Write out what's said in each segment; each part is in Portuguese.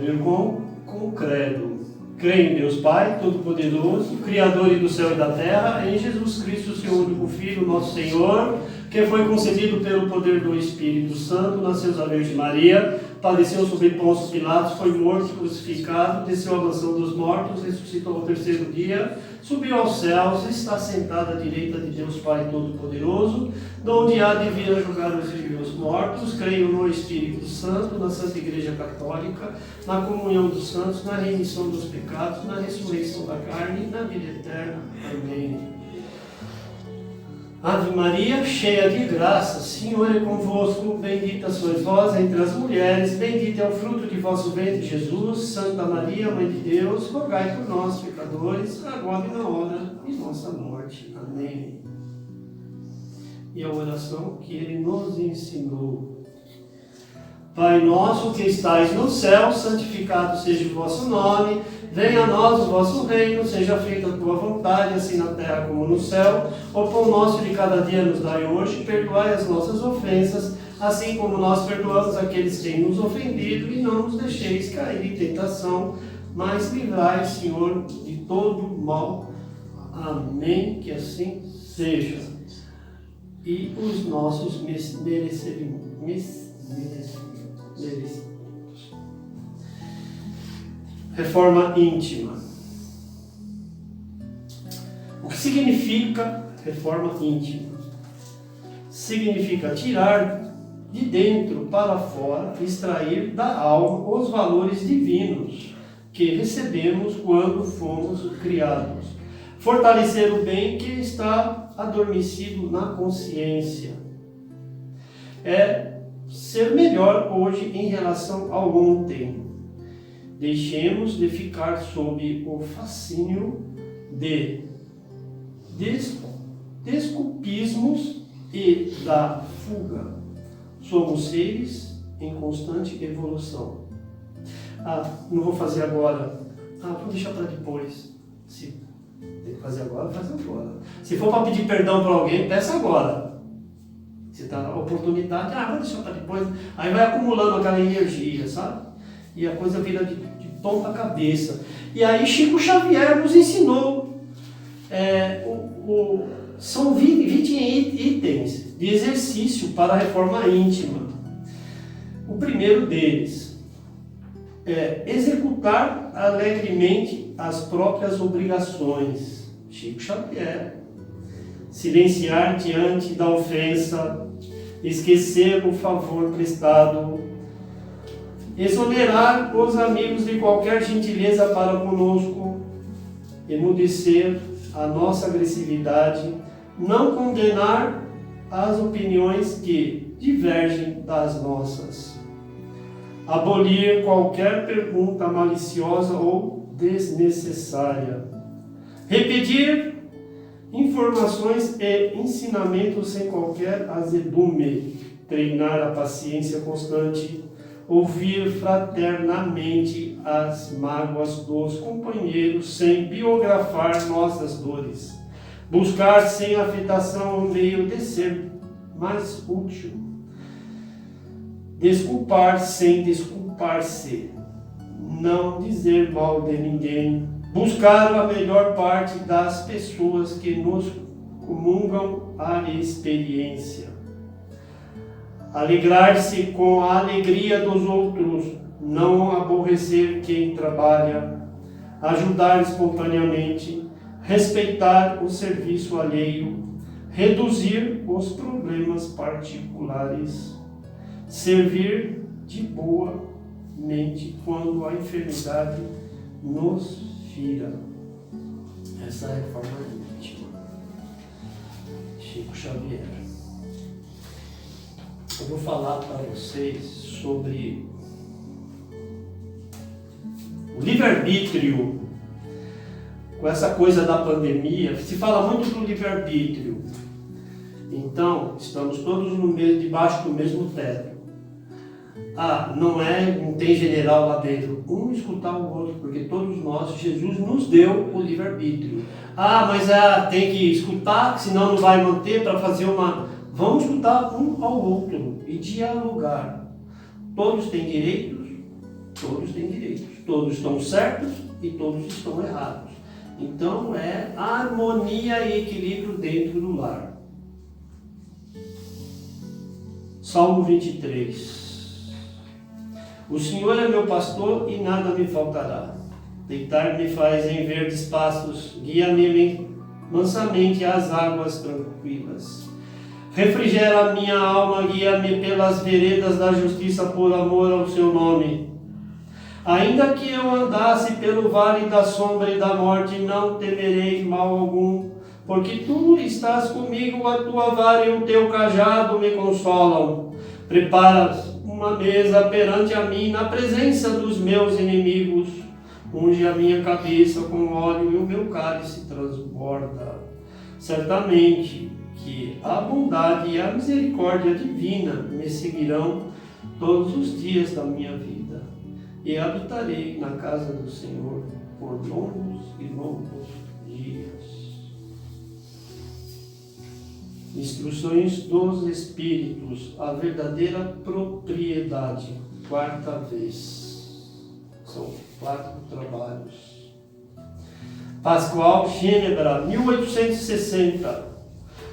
ler com o credo. Creio em Deus Pai, Todo-Poderoso, Criador do céu e da terra, em Jesus Cristo, seu único Filho, nosso Senhor, que foi concebido pelo poder do Espírito Santo, nasceu da Virgem Maria, padeceu sob Pôncio Pilatos, foi morto, crucificado, desceu à mansão dos mortos, ressuscitou ao terceiro dia, subiu aos céus, está sentado à direita de Deus Pai Todo-Poderoso, de onde há de vir a julgar os vivos e os mortos. Creio no Espírito Santo, na Santa Igreja Católica, na comunhão dos santos, na remissão dos pecados, na ressurreição da carne, na vida eterna. Amém. Ave Maria, cheia de graça, o Senhor é convosco, bendita sois vós entre as mulheres, bendito é o fruto de vosso ventre, Jesus. Santa Maria, Mãe de Deus, rogai por nós, pecadores, agora e na hora de nossa morte. Amém. E a oração que ele nos ensinou. Pai nosso que estais no céu, santificado seja o vosso nome, venha a nós o vosso reino, seja feita a tua vontade, assim na terra como no céu. O pão nosso de cada dia nos dai hoje, perdoai as nossas ofensas, assim como nós perdoamos aqueles que têm nos ofendido, e não nos deixeis cair em tentação, mas livrai, Senhor, de todo mal. Amém, que assim seja. E os nossos merecimentos. Reforma íntima. O que significa reforma íntima? Significa tirar de dentro para fora, extrair da alma os valores divinos que recebemos quando fomos criados. Fortalecer o bem que está adormecido na consciência. É ser melhor hoje em relação ao ontem. Deixemos de ficar sob o fascínio de desculpismos e da fuga. Somos seres em constante evolução. Não vou fazer agora. Vou deixar para depois. Se tem que fazer agora, faz agora. Se for para pedir perdão para alguém, peça agora. Se está na oportunidade, vou deixar para depois. Aí vai acumulando aquela energia, sabe? E a coisa vira de ponta cabeça. E aí Chico Xavier nos ensinou. São 20 itens de exercício para a reforma íntima. O primeiro deles é executar alegremente as próprias obrigações. Chico Xavier. Silenciar diante da ofensa, esquecer o favor prestado, exonerar os amigos de qualquer gentileza para conosco, emudecer a nossa agressividade, não condenar as opiniões que divergem das nossas, abolir qualquer pergunta maliciosa ou desnecessária, repetir informações e ensinamentos sem qualquer azedume, treinar a paciência constante, ouvir fraternamente as mágoas dos companheiros sem biografar nossas dores, buscar sem afetação o meio de ser mais útil, desculpar sem desculpar-se, não dizer mal de ninguém, buscar a melhor parte das pessoas que nos comungam a experiência. Alegrar-se com a alegria dos outros, não aborrecer quem trabalha, ajudar espontaneamente, respeitar o serviço alheio, reduzir os problemas particulares, servir de boa mente quando a enfermidade nos fira. Essa é a reforma íntima. Chico Xavier. Eu vou falar para vocês sobre o livre-arbítrio. Com essa coisa da pandemia, se fala muito do livre-arbítrio. Então, estamos todos debaixo do mesmo teto. Não tem general lá dentro. Um escutar o outro, porque todos nós, Jesus nos deu o livre-arbítrio. Mas tem que escutar, senão não vai manter para fazer uma... Vamos escutar um ao outro e dialogar. Todos têm direitos, Todos têm direitos. Todos estão certos e todos estão errados. Então é harmonia e equilíbrio dentro do lar. Salmo 23. O Senhor é meu pastor e nada me faltará. Deitar-me faz em verdes pastos, guia-me mansamente às águas tranquilas. Refrigera a minha alma, guia-me pelas veredas da justiça por amor ao seu nome. Ainda que eu andasse pelo vale da sombra e da morte, não temerei mal algum, porque tu estás comigo, a tua vara e o teu cajado me consolam. Preparas uma mesa perante a mim, na presença dos meus inimigos. Unge a minha cabeça com óleo e o meu cálice transborda. Certamente que a bondade e a misericórdia divina me seguirão todos os dias da minha vida. E habitarei na casa do Senhor por longos e longos dias. Instruções dos Espíritos, a verdadeira propriedade, quarta vez. São 4 trabalhos. Pascoal Genebra, 1860.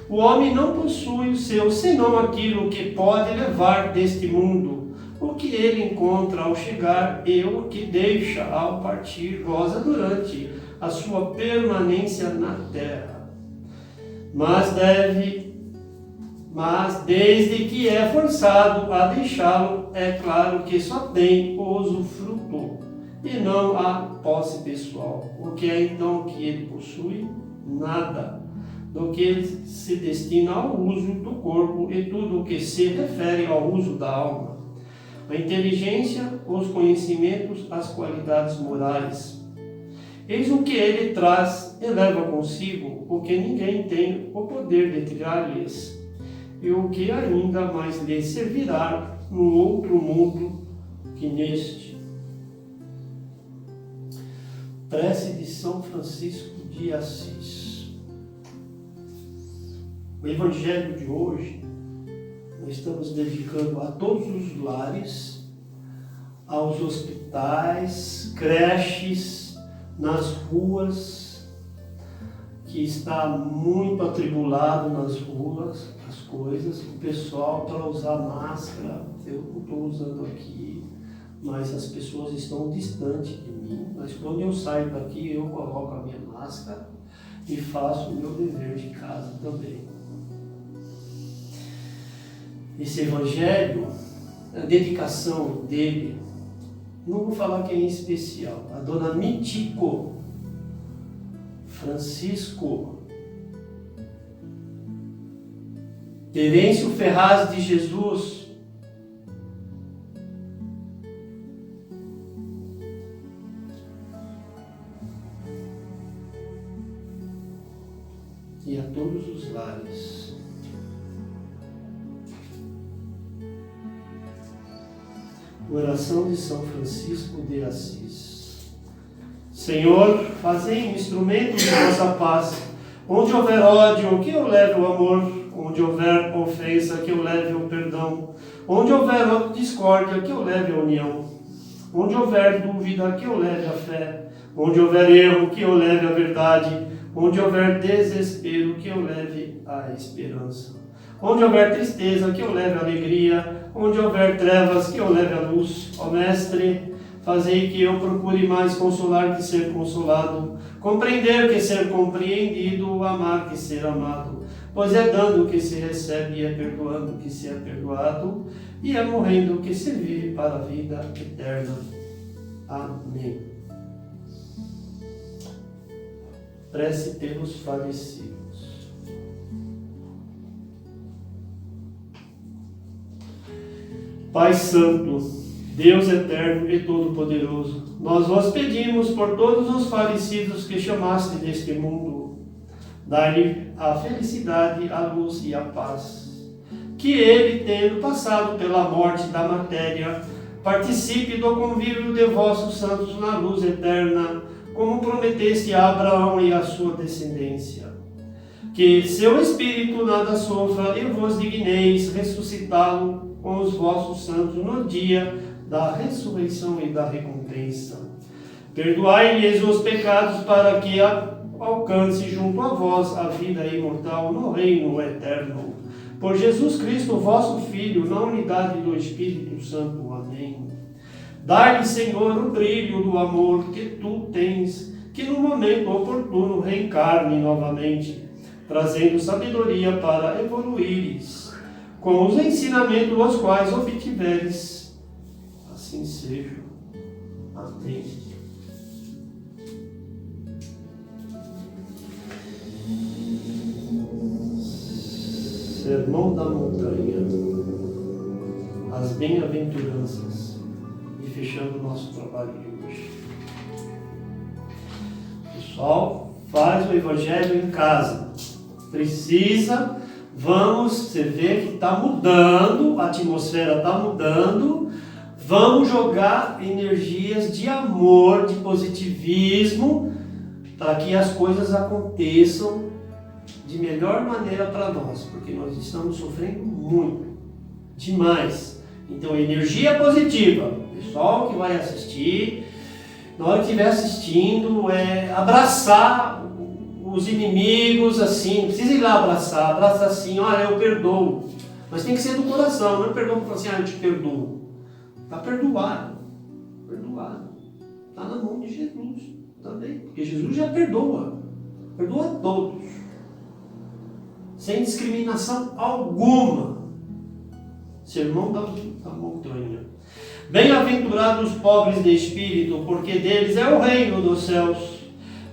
O homem não possui o seu, senão aquilo que pode levar deste mundo. O que ele encontra ao chegar e o que deixa ao partir goza durante a sua permanência na terra. Mas desde que é forçado a deixá-lo, é claro que só tem o usufruto e não a posse pessoal. O que é então que ele possui? Nada. Do que ele se destina ao uso do corpo e tudo o que se refere ao uso da alma. A inteligência, os conhecimentos, as qualidades morais. Eis o que ele traz e leva consigo, o que ninguém tem o poder de tirar-lhes, e o que ainda mais lhe servirá no outro mundo que neste. Prece de São Francisco de Assis. O Evangelho de hoje nós estamos dedicando a todos os lares, aos hospitais, creches, nas ruas, que está muito atribulado nas ruas, as coisas, o pessoal para usar máscara, eu não estou usando aqui, mas as pessoas estão distantes de mim, mas quando eu saio daqui eu coloco a minha máscara e faço o meu dever de casa também. Esse evangelho, a dedicação dele, não vou falar quem é especial, a dona Mitico, Francisco, Terêncio Ferraz de Jesus, e a todos os lares. Oração de São Francisco de Assis. Senhor, fazei um instrumento de vossa paz. Onde houver ódio, que eu leve o amor. Onde houver ofensa, que eu leve o perdão. Onde houver discórdia, que eu leve a união. Onde houver dúvida, que eu leve a fé. Onde houver erro, que eu leve a verdade. Onde houver desespero, que eu leve a esperança. Onde houver tristeza, que eu leve a alegria. Onde houver trevas, que eu leve a luz. Ó Mestre, fazei que eu procure mais consolar que ser consolado, compreender que ser compreendido, amar que ser amado. Pois é dando que se recebe, e é perdoando que se é perdoado, e é morrendo que se vive para a vida eterna. Amém. Prece pelos falecidos. Pai Santo, Deus eterno e todo-poderoso, nós vos pedimos por todos os falecidos que chamaste deste mundo, dai-lhe a felicidade, a luz e a paz. Que ele, tendo passado pela morte da matéria, participe do convívio de vossos santos na luz eterna, como prometeste a Abraão e a sua descendência. Que seu espírito nada sofra e vos digneis ressuscitá-lo com os vossos santos no dia da ressurreição e da recompensa. Perdoai-lhes os pecados para que alcance junto a vós a vida imortal no reino eterno. Por Jesus Cristo, vosso Filho, na unidade do Espírito Santo. Amém. Dai-lhe, Senhor, o brilho do amor que tu tens, que no momento oportuno reencarne novamente, trazendo sabedoria para evoluires, com os ensinamentos os quais obtiveres. Assim seja. Amém. Sermão da Montanha, as bem-aventuranças, e fechando o nosso trabalho de hoje. Pessoal, faz o Evangelho em casa. Precisa, você vê que está mudando, a atmosfera está mudando. Vamos jogar energias de amor, de positivismo, para que as coisas aconteçam de melhor maneira para nós, porque nós estamos sofrendo muito, demais. Então, energia positiva. Pessoal que vai assistir, na hora que estiver assistindo, abraçar os inimigos assim, não precisa ir lá abraçar assim, olha, eu perdoo. Mas tem que ser do coração, não é perdão para assim, eu te perdoo. Está perdoado, está na mão de Jesus também, porque Jesus já perdoa a todos, sem discriminação alguma. Sermão da Montanha. Bem-aventurados os pobres de espírito, porque deles é o reino dos céus.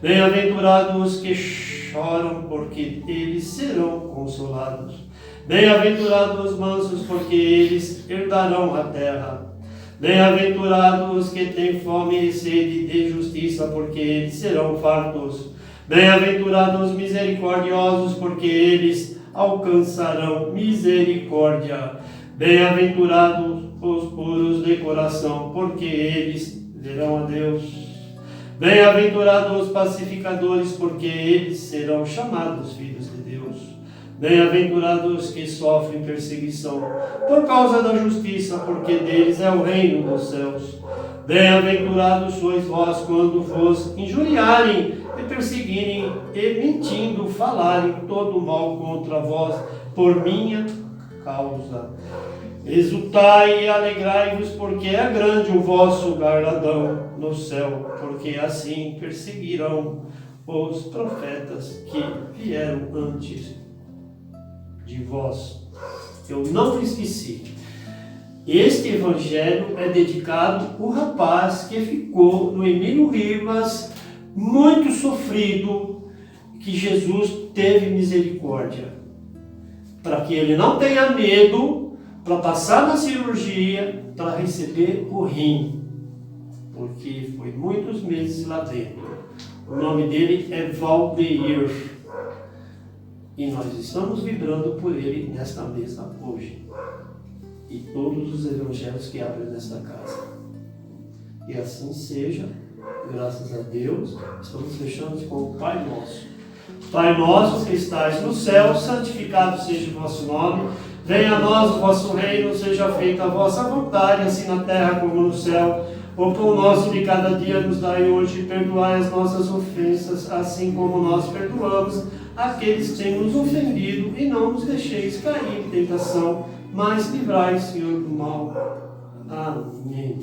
Bem-aventurados os que choram, porque eles serão consolados. Bem-aventurados os mansos, porque eles herdarão a terra. Bem-aventurados os que têm fome e sede de justiça, porque eles serão fartos. Bem-aventurados os misericordiosos, porque eles alcançarão misericórdia. Bem-aventurados os puros de coração, porque eles verão a Deus. Bem-aventurados os pacificadores, porque eles serão chamados filhos de Deus. Bem-aventurados os que sofrem perseguição por causa da justiça, porque deles é o reino dos céus. Bem-aventurados sois vós quando vos injuriarem e perseguirem e mentindo falarem todo mal contra vós por minha causa. Exultai e alegrai-vos, porque é grande o vosso galardão no céu, porque assim perseguirão os profetas que vieram antes de vós. Eu não esqueci. Este evangelho é dedicado ao rapaz que ficou no Emílio Ribas, muito sofrido, que Jesus teve misericórdia, para que ele não tenha medo, para passar na cirurgia, para receber o rim, porque foi muitos meses lá dentro. O nome dele é Valdeir, e nós estamos vibrando por ele nesta mesa hoje, e todos os evangelhos que abrem nesta casa. E assim seja, graças a Deus. Estamos fechando com o Pai Nosso. Pai nosso que estais no céu, santificado seja o vosso nome. Venha a nós o vosso reino, seja feita a vossa vontade, assim na terra como no céu. O pão nosso de cada dia nos dai hoje, perdoai as nossas ofensas, assim como nós perdoamos aqueles que têm nos ofendido, e não nos deixeis cair em tentação, mas livrai, Senhor, do mal. Amém.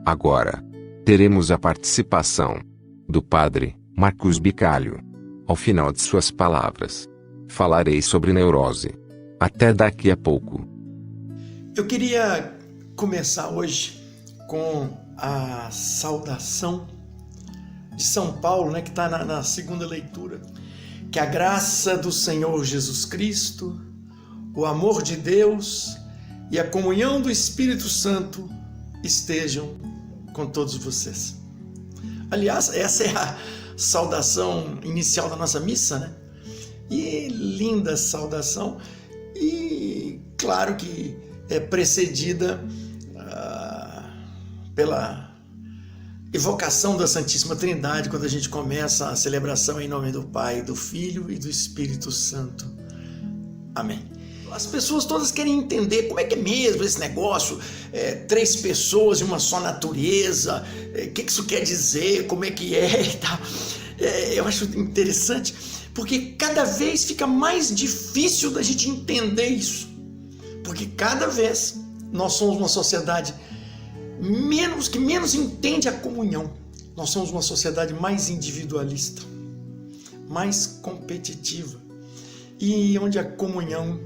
Agora, teremos a participação do Padre Marcos Bicalho. Ao final de suas palavras, falarei sobre neurose. Até daqui a pouco. Eu queria começar hoje com a saudação de São Paulo, que está na segunda leitura. Que a graça do Senhor Jesus Cristo, o amor de Deus e a comunhão do Espírito Santo estejam com todos vocês. Aliás, essa é a saudação inicial da nossa missa, E linda saudação, e claro que é precedida pela evocação da Santíssima Trindade, quando a gente começa a celebração em nome do Pai, do Filho e do Espírito Santo. Amém. as pessoas todas querem entender como é que é mesmo esse negócio, 3 pessoas e uma só natureza, o que isso quer dizer, como é que é e tal. Eu acho interessante, porque cada vez fica mais difícil da gente entender isso, porque cada vez nós somos uma sociedade que menos entende a comunhão. Nós somos uma sociedade mais individualista, mais competitiva, e onde a comunhão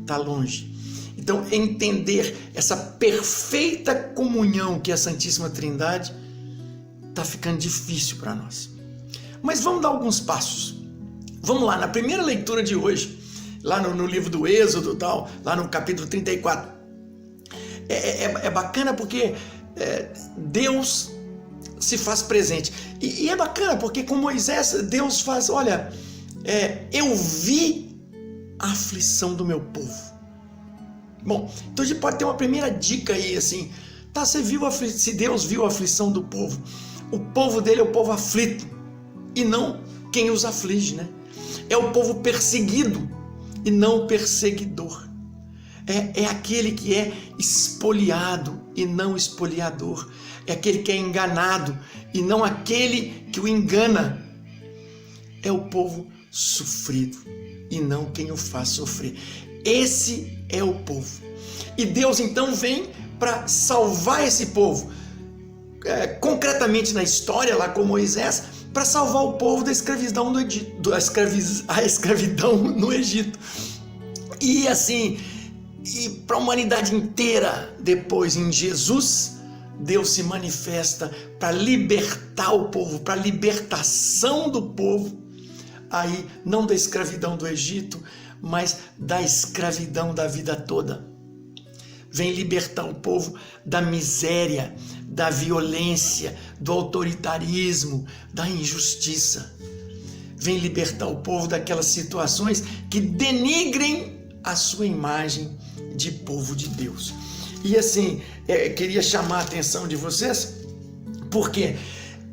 está longe. Então, entender essa perfeita comunhão que é a Santíssima Trindade está ficando difícil para nós. Mas vamos dar alguns passos. Vamos lá, na primeira leitura de hoje, lá no livro do Êxodo, tal, lá no capítulo 34, é bacana porque Deus se faz presente. E é bacana porque com Moisés, Deus faz, olha, eu vi a aflição do meu povo. Bom, então a gente pode ter uma primeira dica aí, assim, tá, se Deus viu a aflição do povo, o povo dele é o povo aflito, e não quem os aflige, né? É o povo perseguido, e não o perseguidor. É aquele que é espoliado, e não espoliador. É aquele que é enganado, e não aquele que o engana. É o povo sofrido, e não quem o faz sofrer. Esse é o povo. E Deus então vem para salvar esse povo, concretamente na história lá com Moisés, para salvar o povo da escravidão a escravidão no Egito. E assim, e para a humanidade inteira, depois em Jesus, Deus se manifesta para libertar o povo, para a libertação do povo, aí não da escravidão do Egito, mas da escravidão da vida toda. Vem libertar o povo da miséria, da violência, do autoritarismo, da injustiça. Vem libertar o povo daquelas situações que denigrem a sua imagem de povo de Deus. E assim, queria chamar a atenção de vocês, porque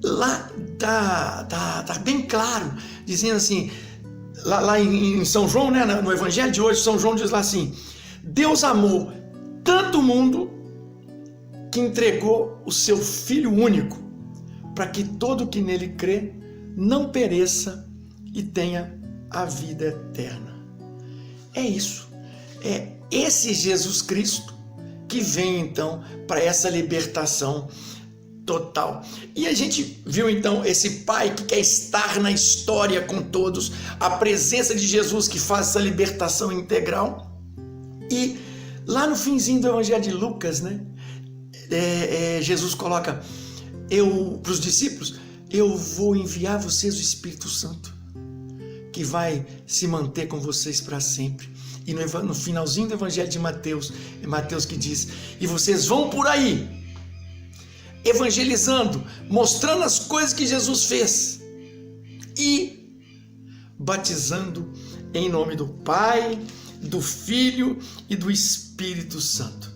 lá tá bem claro, dizendo assim, lá em São João, né, no Evangelho de hoje, São João diz lá assim: Deus amou tanto o mundo que entregou o seu Filho único, para que todo que nele crê não pereça e tenha a vida eterna. É isso. É esse Jesus Cristo que vem então para essa libertação total. E a gente viu então esse Pai que quer estar na história com todos, a presença de Jesus que faz essa libertação integral. E lá no finzinho do Evangelho de Lucas, né, Jesus coloca para os discípulos: eu vou enviar vocês o Espírito Santo, que vai se manter com vocês para sempre. E no finalzinho do Evangelho de Mateus, é Mateus que diz: e vocês vão por aí evangelizando, mostrando as coisas que Jesus fez e batizando em nome do Pai, do Filho e do Espírito Santo.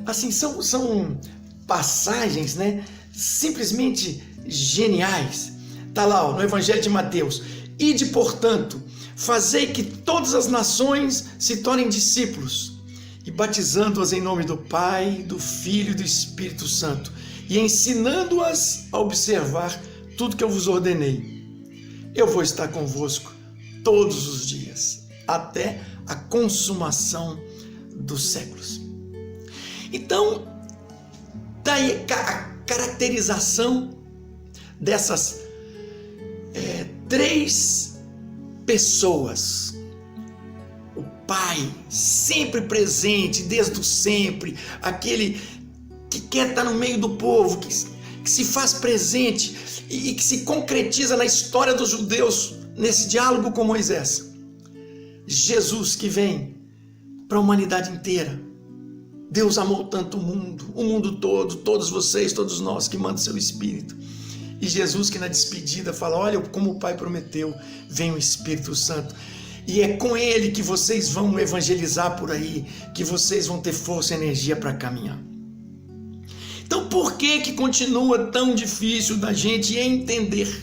Assim, são passagens, né, simplesmente geniais. Está lá no Evangelho de Mateus: ide, portanto, fazei que todas as nações se tornem discípulos, e batizando-as em nome do Pai, do Filho e do Espírito Santo, e ensinando-as a observar tudo que eu vos ordenei. Eu vou estar convosco todos os dias, até a consumação dos séculos. Então, daí a caracterização dessas 3 pessoas. O Pai, sempre presente, desde o sempre, aquele que quer estar no meio do povo, que se faz presente e que se concretiza na história dos judeus, nesse diálogo com Moisés. Jesus que vem para a humanidade inteira. Deus amou tanto o mundo todo, todos vocês, todos nós, que manda o seu Espírito. E Jesus que na despedida fala: olha, como o Pai prometeu, vem o Espírito Santo. E é com ele que vocês vão evangelizar por aí, que vocês vão ter força e energia para caminhar. Então por que continua tão difícil da gente entender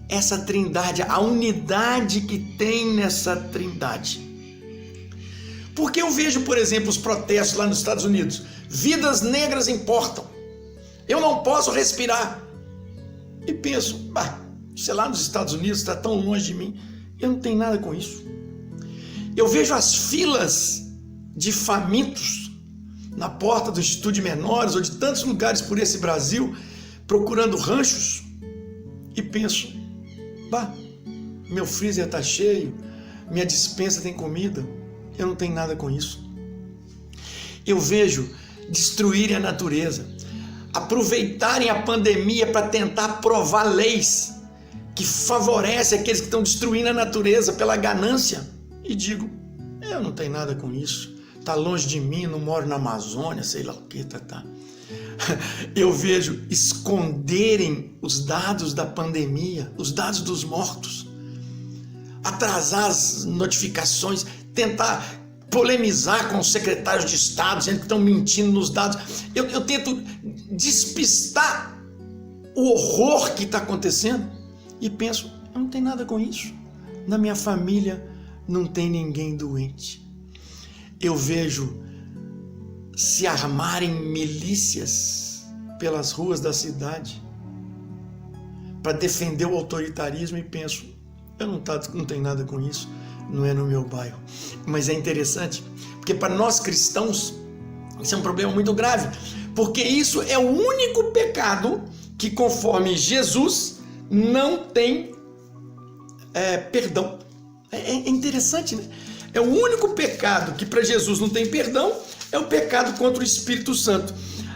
essa trindade, a unidade que tem nessa trindade? Porque eu vejo, por exemplo, os protestos lá nos Estados Unidos. Vidas negras importam. Eu não posso respirar. E penso, sei lá, nos Estados Unidos está tão longe de mim. Eu não tenho nada com isso. Eu vejo as filas de famintos na porta do Instituto de Menores ou de tantos lugares por esse Brasil, procurando ranchos, e penso, meu freezer está cheio, minha despensa tem comida, eu não tenho nada com isso. Eu vejo destruírem a natureza, aproveitarem a pandemia para tentar aprovar leis que favorecem aqueles que estão destruindo a natureza pela ganância, e digo, eu não tenho nada com isso, está longe de mim, não moro na Amazônia, sei lá o que, tá. Eu vejo esconderem os dados da pandemia, os dados dos mortos, atrasar as notificações, tentar polemizar com os secretários de Estado, dizendo que estão mentindo nos dados. Eu tento despistar o horror que está acontecendo e penso, eu não tenho nada com isso. Na minha família não tem ninguém doente. Eu vejo se armarem milícias pelas ruas da cidade para defender o autoritarismo e penso, eu não tenho nada com isso, não é no meu bairro. Mas é interessante, porque para nós cristãos isso é um problema muito grave, porque isso é o único pecado que, conforme Jesus, não tem perdão. É interessante, né? É o único pecado que para Jesus não tem perdão, é o pecado contra o Espírito Santo.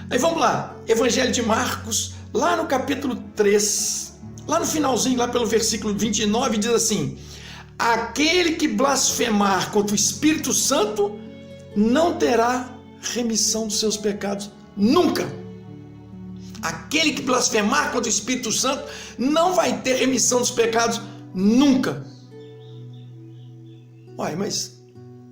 Aí vamos lá, Evangelho de Marcos, lá no capítulo 3, lá no finalzinho, lá pelo versículo 29, diz assim, aquele que blasfemar contra o Espírito Santo não terá remissão dos seus pecados, nunca. Aquele que blasfemar contra o Espírito Santo não vai ter remissão dos pecados, nunca. Uai, mas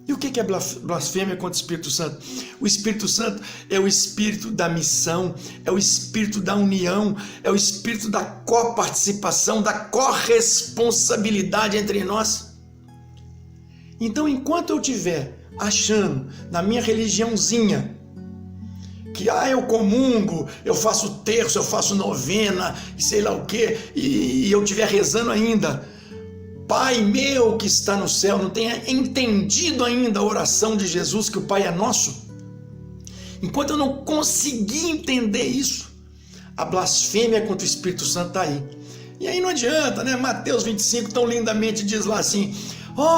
e o que é blasfêmia contra o Espírito Santo? O Espírito Santo é o espírito da missão, é o espírito da união, é o espírito da coparticipação, da corresponsabilidade entre nós. Então, enquanto eu estiver achando na minha religiãozinha que eu comungo, eu faço terço, eu faço novena, e sei lá o quê, e eu estiver rezando ainda, Pai meu que está no céu, não tenha entendido ainda a oração de Jesus, que o Pai é nosso, enquanto eu não conseguir entender isso, a blasfêmia contra o Espírito Santo está aí. E aí não adianta, né? Mateus 25 tão lindamente diz lá assim,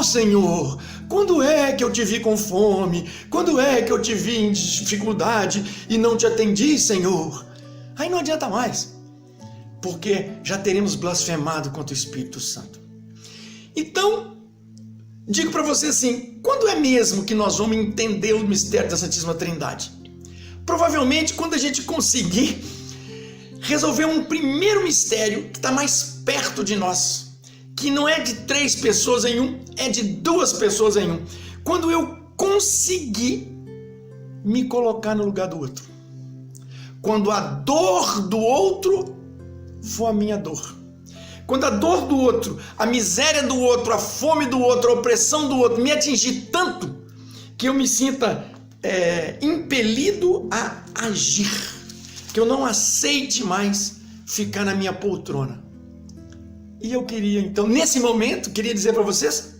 Senhor, quando é que eu te vi com fome? Quando é que eu te vi em dificuldade e não te atendi, Senhor? Aí não adianta mais, porque já teremos blasfemado contra o Espírito Santo. Então, digo para você assim, quando é mesmo que nós vamos entender o mistério da Santíssima Trindade? Provavelmente quando a gente conseguir resolver um primeiro mistério que está mais perto de nós, que não é de 3 pessoas em um, é de 2 pessoas em um. Quando eu conseguir me colocar no lugar do outro. Quando a dor do outro for a minha dor. Quando a dor do outro, a miséria do outro, a fome do outro, a opressão do outro me atingir tanto que eu me sinta impelido a agir, que eu não aceite mais ficar na minha poltrona. E eu queria, então, nesse momento, queria dizer para vocês,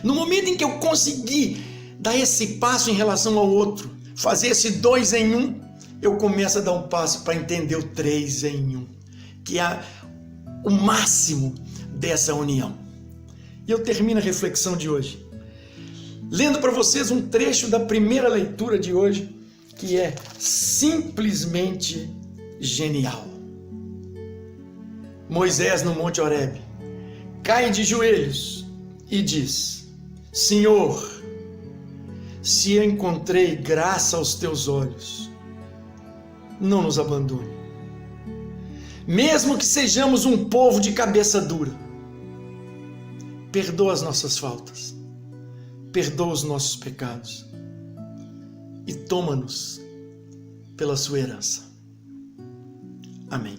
no momento em que eu conseguir dar esse passo em relação ao outro, fazer esse 2 em 1, eu começo a dar um passo para entender o 3 em 1, que é o máximo dessa união. E eu termino a reflexão de hoje lendo para vocês um trecho da primeira leitura de hoje, que é simplesmente genial. Moisés no Monte Horebe cai de joelhos e diz, Senhor, se eu encontrei graça aos teus olhos, não nos abandone. Mesmo que sejamos um povo de cabeça dura, perdoa as nossas faltas, perdoa os nossos pecados e toma-nos pela sua herança. Amém.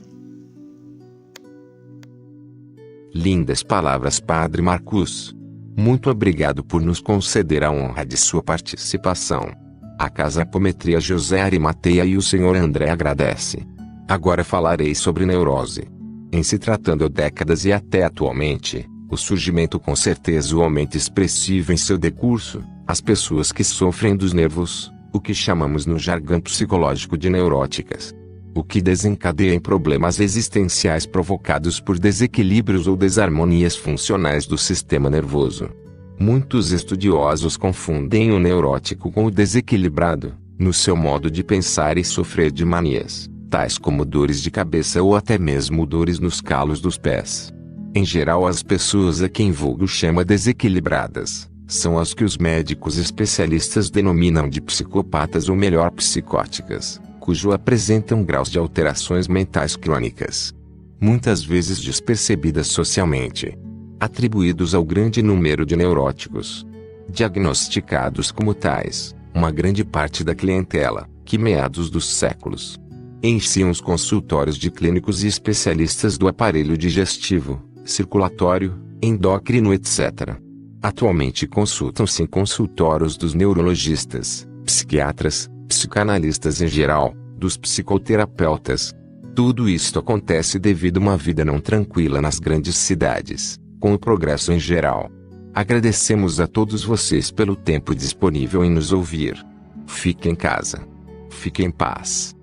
Lindas palavras, Padre Marcus. Muito obrigado por nos conceder a honra de sua participação. A Casa Apometria José Arimateia e o Sr. André agradece. Agora falarei sobre neurose. Em se tratando de décadas e até atualmente, o surgimento com certeza o aumento expressivo em seu decurso, as pessoas que sofrem dos nervos, o que chamamos no jargão psicológico de neuróticas. O que desencadeia em problemas existenciais provocados por desequilíbrios ou desarmonias funcionais do sistema nervoso. Muitos estudiosos confundem o neurótico com o desequilibrado, no seu modo de pensar e sofrer de manias, tais como dores de cabeça ou até mesmo dores nos calos dos pés. Em geral, as pessoas a quem vulgo chama desequilibradas, são as que os médicos especialistas denominam de psicopatas ou melhor psicóticas, cujo apresentam graus de alterações mentais crônicas, muitas vezes despercebidas socialmente, atribuídos ao grande número de neuróticos. Diagnosticados como tais, uma grande parte da clientela, que meados dos séculos, enchiam os consultórios de clínicos e especialistas do aparelho digestivo, circulatório, endócrino etc. Atualmente consultam-se em consultórios dos neurologistas, psiquiatras, psicanalistas em geral, dos psicoterapeutas. Tudo isto acontece devido a uma vida não tranquila nas grandes cidades, com o progresso em geral. Agradecemos a todos vocês pelo tempo disponível em nos ouvir. Fique em casa. Fique em paz.